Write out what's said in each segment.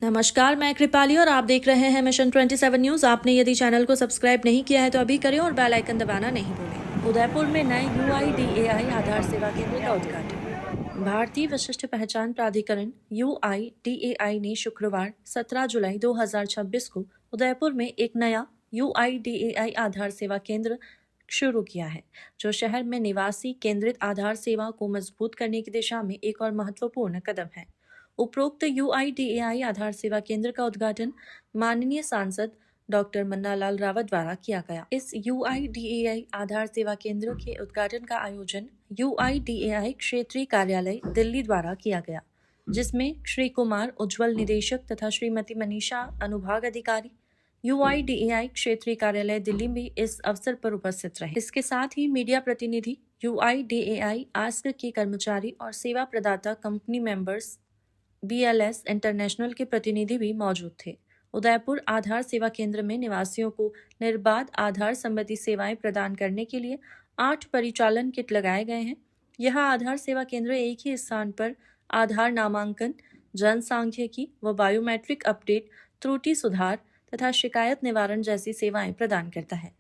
नमस्कार, मैं कृपाली और आप देख रहे हैं मिशन 27 न्यूज। आपने यदि चैनल को सब्सक्राइब नहीं किया है तो अभी करें और बेल आइकन दबाना नहीं भूलें। उदयपुर में नए UIDAI आधार सेवा केंद्र का उद्घाटन। भारतीय विशिष्ट पहचान प्राधिकरण UIDAI ने शुक्रवार 17 जुलाई 2026 को उदयपुर में एक नया UIDAI आधार सेवा केंद्र शुरू किया है, जो शहर में निवासी केंद्रित आधार सेवा को मजबूत करने की दिशा में एक और महत्वपूर्ण कदम है। उपरोक्त UIDAI आधार सेवा केंद्र का उद्घाटन माननीय सांसद डॉक्टर मन्ना लाल रावत द्वारा किया गया। इस UIDAI आधार सेवा केंद्र के उद्घाटन का आयोजन UIDAI क्षेत्रीय कार्यालय दिल्ली द्वारा किया गया, जिसमें श्री कुमार उज्ज्वल निदेशक तथा श्रीमती मनीषा अनुभाग अधिकारी UIDAI क्षेत्रीय कार्यालय दिल्ली में इस अवसर पर उपस्थित रहे। इसके साथ ही मीडिया प्रतिनिधि, UIDAI आस्क के कर्मचारी और सेवा प्रदाता कंपनी मेंबर्स, BLS इंटरनेशनल के प्रतिनिधि भी मौजूद थे। उदयपुर आधार सेवा केंद्र में निवासियों को निर्बाध आधार संबंधी सेवाएं प्रदान करने के लिए 8 परिचालन किट लगाए गए हैं। यह आधार सेवा केंद्र एक ही स्थान पर आधार नामांकन, जनसांख्यिकी व बायोमेट्रिक अपडेट, त्रुटि सुधार तथा शिकायत निवारण जैसी सेवाएं प्रदान करता है।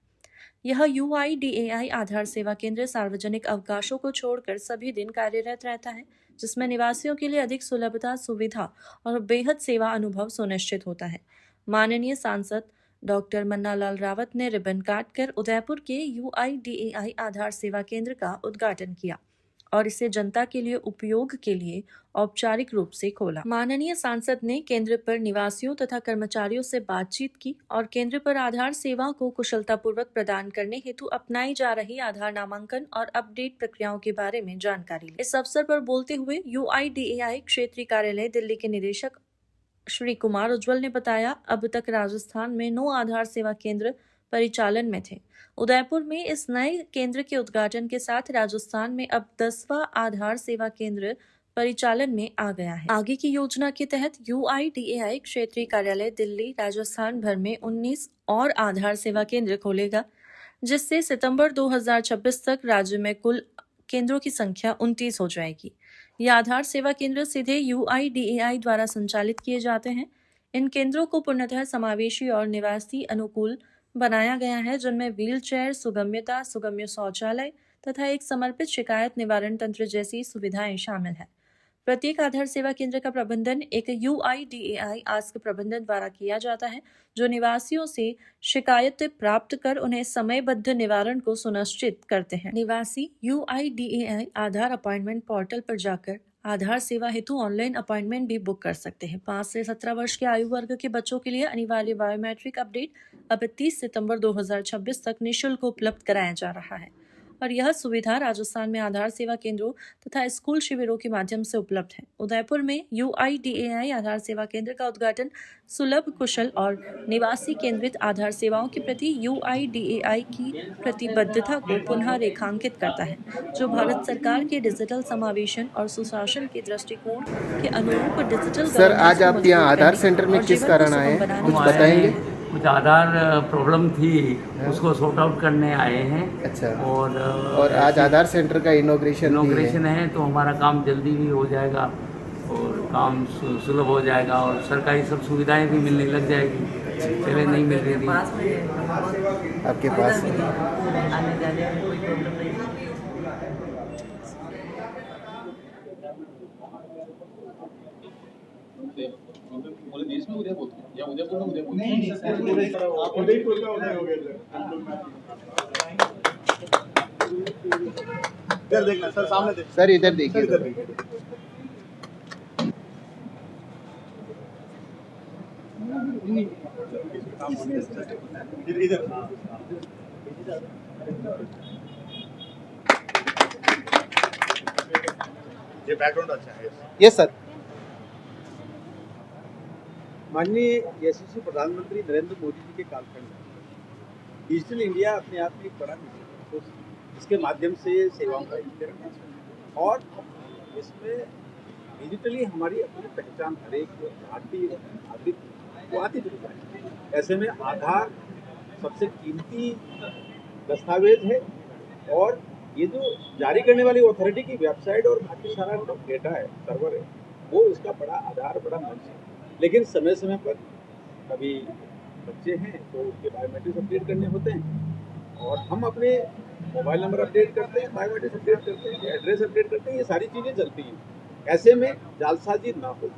यह UIDAI आधार सेवा केंद्र सार्वजनिक अवकाशों को छोड़कर सभी दिन कार्यरत रहता है, जिसमें निवासियों के लिए अधिक सुलभता, सुविधा और बेहद सेवा अनुभव सुनिश्चित होता है। माननीय सांसद डॉक्टर मन्ना लाल रावत ने रिबन काटकर उदयपुर के UIDAI आधार सेवा केंद्र का उद्घाटन किया और इसे जनता के लिए उपयोग के लिए औपचारिक रूप से खोला। माननीय सांसद ने केंद्र पर निवासियों तथा कर्मचारियों से बातचीत की और केंद्र पर आधार सेवा को कुशलतापूर्वक प्रदान करने हेतु अपनाई जा रही आधार नामांकन और अपडेट प्रक्रियाओं के बारे में जानकारी ली। इस अवसर पर बोलते हुए UIDAI क्षेत्रीय कार्यालय दिल्ली के निदेशक श्री कुमार उज्ज्वल ने बताया, अब तक राजस्थान में 9 आधार सेवा केंद्र परिचालन में थे। उदयपुर में इस नए केंद्र के उद्घाटन के साथ राजस्थान में अब 10वां आधार सेवा केंद्र परिचालन में आ गया है। आगे की योजना के तहत UIDAI क्षेत्रीय कार्यालय दिल्ली राजस्थान भर में 19 और आधार सेवा केंद्र खोलेगा, जिससे सितंबर 2026 तक राज्य में कुल केंद्रों की संख्या 29 हो जाएगी। ये आधार सेवा केंद्र सीधे UIDAI द्वारा संचालित किए जाते हैं। इन केंद्रों को पूर्णतः समावेशी और निवासी अनुकूल बनाया गया है, जिनमें व्हील चेयर, सुगम्यता, सुगम्य शौचालय तथा एक समर्पित शिकायत निवारण तंत्र जैसी सुविधाएं शामिल है। प्रत्येक आधार सेवा केंद्र का प्रबंधन एक UIDAI आस्क प्रबंधन द्वारा किया जाता है, जो निवासियों से शिकायत प्राप्त कर उन्हें समयबद्ध निवारण को सुनिश्चित करते हैं। निवासी UIDAI आधार अपॉइंटमेंट पोर्टल पर जाकर आधार सेवा हेतु ऑनलाइन अपॉइंटमेंट भी बुक कर सकते हैं। 5 से 17 वर्ष के आयु वर्ग के बच्चों के लिए अनिवार्य बायोमेट्रिक अपडेट अब 30 सितंबर 2026 तक निःशुल्क उपलब्ध कराया जा रहा है और यह सुविधा राजस्थान में आधार सेवा केंद्रों तथा स्कूल शिविरों के माध्यम से उपलब्ध है। उदयपुर में UIDAI आधार सेवा केंद्र का उद्घाटन सुलभ, कुशल और निवासी केंद्रित आधार सेवाओं के प्रति UIDAI की प्रतिबद्धता को पुनः रेखांकित करता है, जो भारत सरकार के डिजिटल समावेशन और सुशासन के दृष्टिकोण के अनुरूप डिजिटल। सर, आज आप यहाँ आधार सेंटर में किस कारण आए, कुछ बताएंगे? कुछ आधार प्रॉब्लम थी, उसको सॉर्ट आउट करने आए हैं। अच्छा। और आज आधार सेंटर का इनॉग्रेशन है, तो हमारा काम जल्दी भी हो जाएगा और काम सुलभ हो जाएगा और सरकारी सब सुविधाएं भी मिलने लग जाएगी, पहले नहीं मिल रही थी। आपके पास आने जाने में कोई प्रॉब्लम नहीं। पूरे देश में उदयपुर या उदयपुर में उदयपुर नहीं सर, उदयपुर का उदय हो गया इधर देखना सर, सामने देखिए सर, इधर देखिए। इधर ये बैकग्राउंड अच्छा है। Yes sir. माननीय यशस्वी प्रधानमंत्री नरेंद्र मोदी जी के कालखंड में डिजिटल इंडिया अपने आप में एक बड़ा मिशन है, तो इसके माध्यम से सेवाओं का वितरण है और इसमें डिजिटली हमारी अपनी पहचान हर एक भारतीय नागरिक को आती है। ऐसे में आधार सबसे कीमती दस्तावेज है और ये जो जारी करने वाली अथॉरिटी की वेबसाइट और बाकी सारा डेटा है, सर्वर है, वो इसका बड़ा आधार, बड़ा मंच है। लेकिन समय समय पर कभी बच्चे हैं तो उसके बायोमेट्रिक्स अपडेट करने होते हैं और हम अपने मोबाइल नंबर अपडेट करते हैं, बायोमेट्रिक्स अपडेट करते हैं, एड्रेस अपडेट करते हैं, ये सारी चीज़ें चलती हैं। ऐसे में जालसाजी ना हो,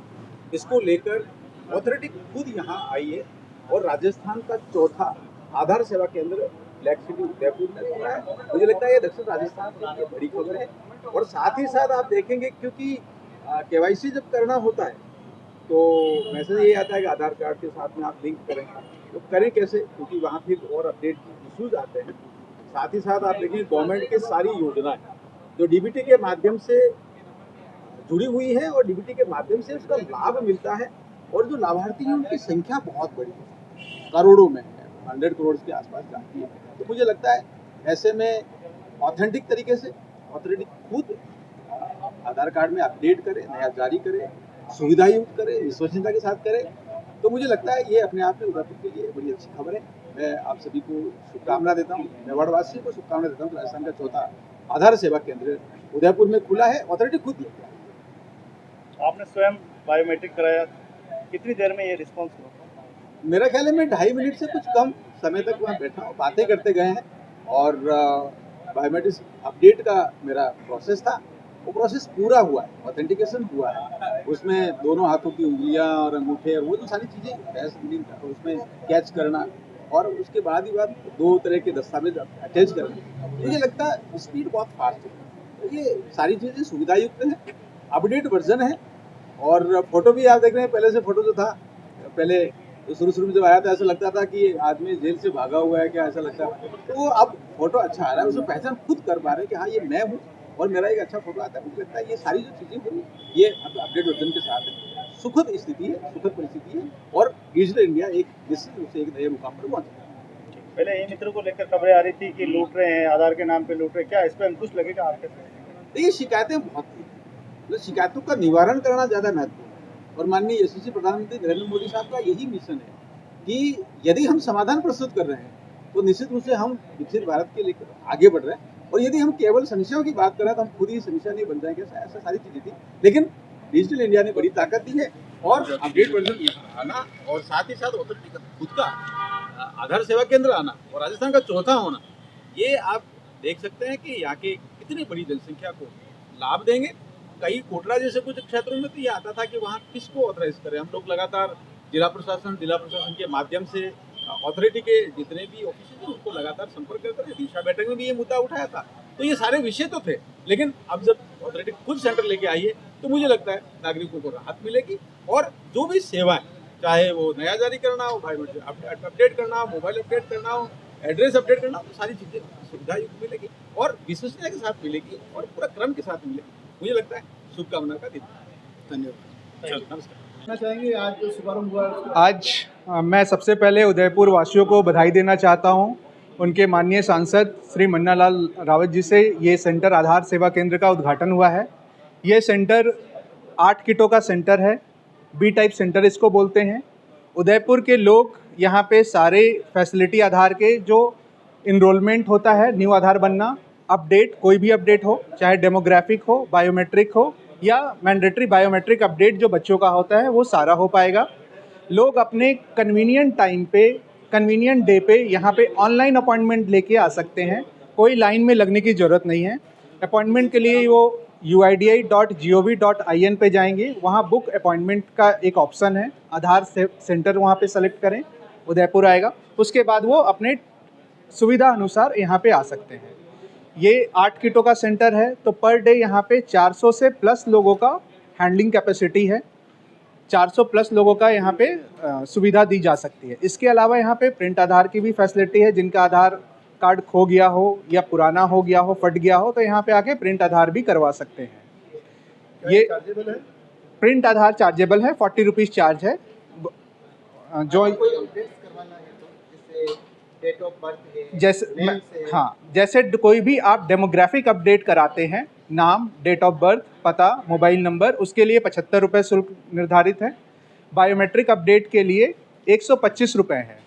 इसको लेकर अथॉरिटी खुद यहाँ आई है और राजस्थान का चौथा आधार सेवा केंद्र ब्लैक सिटी उदयपुर में खुला है। मुझे लगता है ये दक्षिण राजस्थान के लिए बड़ी खबर है। और साथ ही साथ आप देखेंगे क्योंकि KYC जब करना होता है तो मैसेज ये आता है कि आधार कार्ड के साथ में आप लिंक करें, तो करें कैसे, क्योंकि वहाँ फिर और अपडेट इश्यूज आते हैं। साथ ही साथ आप देखिए गवर्नमेंट की सारी योजनाएं जो DBT के माध्यम से जुड़ी हुई है और DBT के माध्यम से उसका लाभ मिलता है और जो लाभार्थी हैं उनकी संख्या बहुत बड़ी है, करोड़ों में है, 100 करोड़ के आसपास जाती है। तो मुझे लगता है ऐसे में ऑथेंटिक तरीके से अथॉरिटी खुद आधार कार्ड में अपडेट करे, नया जारी करे, सुविधा युक्त करे, विश्वसनीयता के साथ करे, तो मुझे लगता है ये अपने आप में उदयपुर के लिए बड़ी अच्छी खबर है। मैं आप सभी को शुभकामना देता हूँ, मेवाड़वासी को शुभकामना देता हूँ। राजस्थान का चौथा आधार सेवा केंद्र उदयपुर में खुला है, अथॉरिटी खुद लेके आई है। आपने स्वयं बायोमेट्रिक कराया, कितनी देर में ये रिस्पॉन्स हुआ? मेरा ख्याल है मैं 2.5 मिनट से कुछ कम समय तक वहाँ बैठा हूँ, बातें करते गए हैं और बायोमेट्रिक्स अपडेट का मेरा प्रोसेस था, वो प्रोसेस पूरा हुआ है, ऑथेंटिकेशन हुआ है। उसमें दोनों हाथों की उंगलियां और अंगूठे और वो जो सारी चीज़ें उसमें कैच करना और उसके बाद ही बाद 2 तरह के दस्तावेज अटैच करना, मुझे लगता है स्पीड बहुत फास्ट है। तो ये सारी चीज़ें सुविधायुक्त हैं, अपडेट वर्जन है। और फोटो भी आप देख रहे हैं, पहले से फोटो जो था, पहले शुरू में जब आया था ऐसा लगता था कि आदमी जेल से भागा हुआ है क्या, ऐसा लगता है। तो वो अब फोटो अच्छा आ रहा है, उसमें पहचान खुद कर पा रहे हैं कि हाँ ये मैं हूँ और मेरा एक अच्छा फोटो आता है। मुझे लगता है ये सारी जो चीज़ें हुई ये अपडेट वर्जन के साथ है। सुखद स्थिति है, सुखद परिस्थिति है और डिजिटल इंडिया एक निश्चित रूप से एक नए मुकाम पर पहुँचा है। पहले ई मित्र को लेकर खबरें आ रही थी कि लूट रहे हैं, आधार के नाम पे लूट रहे हैं, क्या इस पर अंकुश लगेगा आपके? देखिए शिकायतें बहुत थी, तो शिकायतों का निवारण करना ज़्यादा महत्वपूर्ण है और माननीय यशस्वी प्रधानमंत्री नरेंद्र मोदी साहब का यही मिशन है कि यदि हम समाधान प्रस्तुत कर रहे हैं तो निश्चित रूप से हम विकसित भारत के लेकर आगे बढ़ रहे हैं। और यदि हम केवल समस्याओं की बात कर रहे हैं तो हम खुद ही समस्या नहीं बन जाएंगे, ऐसा सारी चीज़ें थी। लेकिन डिजिटल इंडिया ने बड़ी ताकत दी है और अपडेट वर्जन यहाँ आना और साथ ही साथ अथॉरिटी का खुद का आधार सेवा केंद्र आना और राजस्थान का चौथा होना, ये आप देख सकते हैं कि यहाँ के कितनी बड़ी जनसंख्या को लाभ देंगे। कई कोटरा जैसे कुछ क्षेत्रों में तो ये आता था कि वहाँ किसको ऑथराइज करें। हम लोग लगातार जिला प्रशासन के माध्यम से अथॉरिटी के जितने भी ऑफिस हैं उनको लगातार संपर्क करते रहे। दिशा बैठक में भी ये मुद्दा उठाया था, तो ये सारे विषय तो थे। लेकिन अब जब अथॉरिटी खुद सेंटर लेके आई है तो मुझे लगता है नागरिकों को राहत मिलेगी और जो भी सेवाएं, चाहे वो नया जारी करना हो, बायोमेट्रिक अपडेट करना हो, मोबाइल अपडेट करना हो, एड्रेस अपडेट करना हो, तो सारी चीज़ें सुविधा युक्त मिलेगी और विश्वसनीयता के साथ मिलेगी और पूरा क्रम के साथ मिलेगी। मुझे लगता है शुभकामना का दिन। धन्यवाद, नमस्कार। चाहेंगे आज जो शुभारंभ हुआ? आज मैं सबसे पहले उदयपुर वासियों को बधाई देना चाहता हूं उनके माननीय सांसद श्री मन्नालाल रावत जी से। ये सेंटर आधार सेवा केंद्र का उद्घाटन हुआ है। ये सेंटर 8 किटों का सेंटर है, बी टाइप सेंटर इसको बोलते हैं। उदयपुर के लोग यहाँ पे सारे फैसिलिटी आधार के जो इनरोलमेंट होता है, न्यू आधार बनना, अपडेट, कोई भी अपडेट हो, चाहे डेमोग्राफिक हो, बायोमेट्रिक हो या मैंडेटरी बायोमेट्रिक अपडेट जो बच्चों का होता है, वो सारा हो पाएगा। लोग अपने कन्वीनियंट टाइम पे, कन्वीनियंट डे पे यहाँ पे ऑनलाइन अपॉइंटमेंट लेके आ सकते हैं। कोई लाइन में लगने की ज़रूरत नहीं है। अपॉइंटमेंट के लिए वो uidi.gov.in पे जाएंगे, वहाँ बुक अपॉइंटमेंट का एक ऑप्शन है, आधार सेंटर वहाँ पे सेलेक्ट करें, उदयपुर आएगा। उसके बाद वो अपने सुविधा अनुसार यहाँ पे आ सकते हैं। ये 8 किटों का सेंटर है, तो पर डे यहाँ पे 400 से प्लस लोगों का हैंडलिंग कैपेसिटी है। 400 प्लस लोगों का यहाँ पे सुविधा दी जा सकती है। इसके अलावा यहाँ पे प्रिंट आधार की भी फैसिलिटी है। जिनका आधार कार्ड खो गया हो या पुराना हो गया हो, फट गया हो, तो यहाँ पे आके प्रिंट आधार भी करवा सकते हैं। ये चार्जेबल है? प्रिंट आधार चार्जेबल है, 40 रुपीज़ चार्ज है। जो डेट ऑफ बर्थ है, जैसे हाँ, जैसे कोई भी आप डेमोग्राफिक अपडेट कराते हैं, नाम, डेट ऑफ बर्थ, पता, मोबाइल नंबर, उसके लिए 75 रुपये शुल्क निर्धारित है। बायोमेट्रिक अपडेट के लिए 125 रुपये है।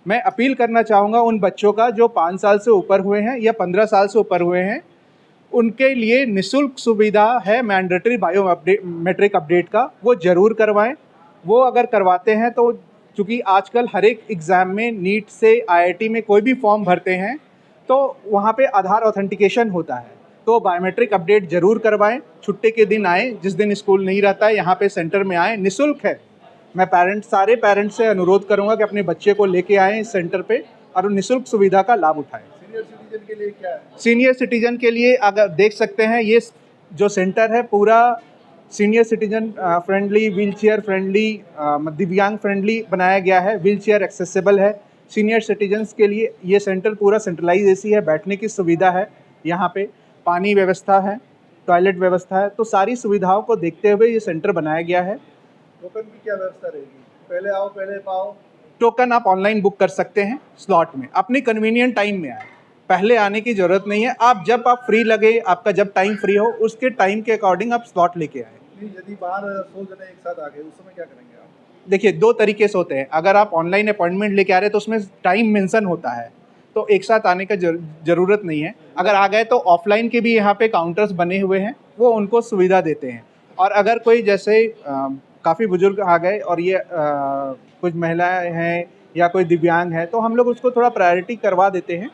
मैं अपील करना चाहूँगा उन बच्चों का जो 5 साल से ऊपर हुए हैं या 15 साल से ऊपर हुए हैं, उनके लिए निःशुल्क सुविधा है मैंडेटरी बायोमेट्रिक अपडेट का, वो ज़रूर करवाएं। वो अगर करवाते हैं तो चूँकि आजकल हर एक एग्ज़ाम में नीट से IIT में कोई भी फॉर्म भरते हैं तो वहाँ पे आधार ऑथेंटिकेशन होता है, तो बायोमेट्रिक अपडेट ज़रूर करवाएं। छुट्टी के दिन आएँ, जिस दिन स्कूल नहीं रहता है यहाँ पे सेंटर में आएँ, निःशुल्क है। मैं सारे पेरेंट्स से अनुरोध करूँगा कि अपने बच्चे को लेके आएँ इस सेंटर पे और निःशुल्क सुविधा का लाभ उठाएं। सीनियर सिटीजन के लिए क्या है? सीनियर सिटीजन के लिए अगर देख सकते हैं, ये जो सेंटर है पूरा senior citizen friendly, wheelchair friendly, दिव्यांग फ्रेंडली बनाया गया है। व्हीलचेयर एक्सेसिबल है। सीनियर सिटीजन्स के लिए ये सेंटर पूरा सेंट्रलाइज एसी है, बैठने की सुविधा है, यहाँ पे पानी व्यवस्था है, टॉयलेट व्यवस्था है, तो सारी सुविधाओं को देखते हुए ये सेंटर बनाया गया है। टोकन की क्या व्यवस्था रहेगी? पहले आओ पहले पाओ? टोकन आप ऑनलाइन बुक कर सकते हैं स्लॉट में, अपनी कन्वीनियंट टाइम में आए, पहले आने की ज़रूरत नहीं है। आप जब आप फ्री लगे, आपका जब टाइम फ्री हो, उसके टाइम के अकॉर्डिंग आप स्लॉट लेके आए। यदि बाहर 100 जने एक साथ आ गए उस समय क्या करेंगे आप? देखिए, 2 तरीके से होते हैं। अगर आप ऑनलाइन अपॉइंटमेंट लेके आ रहे हैं तो उसमें टाइम मेंशन होता है, तो एक साथ आने का ज़रूरत नहीं है। अगर आ गए तो ऑफलाइन के भी यहाँ पे काउंटर्स बने हुए हैं, वो उनको सुविधा देते हैं। और अगर कोई जैसे काफ़ी बुजुर्ग आ गए और ये कुछ महिलाएं हैं या कोई दिव्यांग है, तो हम लोग उसको थोड़ा प्रायोरिटी करवा देते हैं।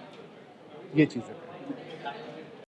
ये चीज़ है।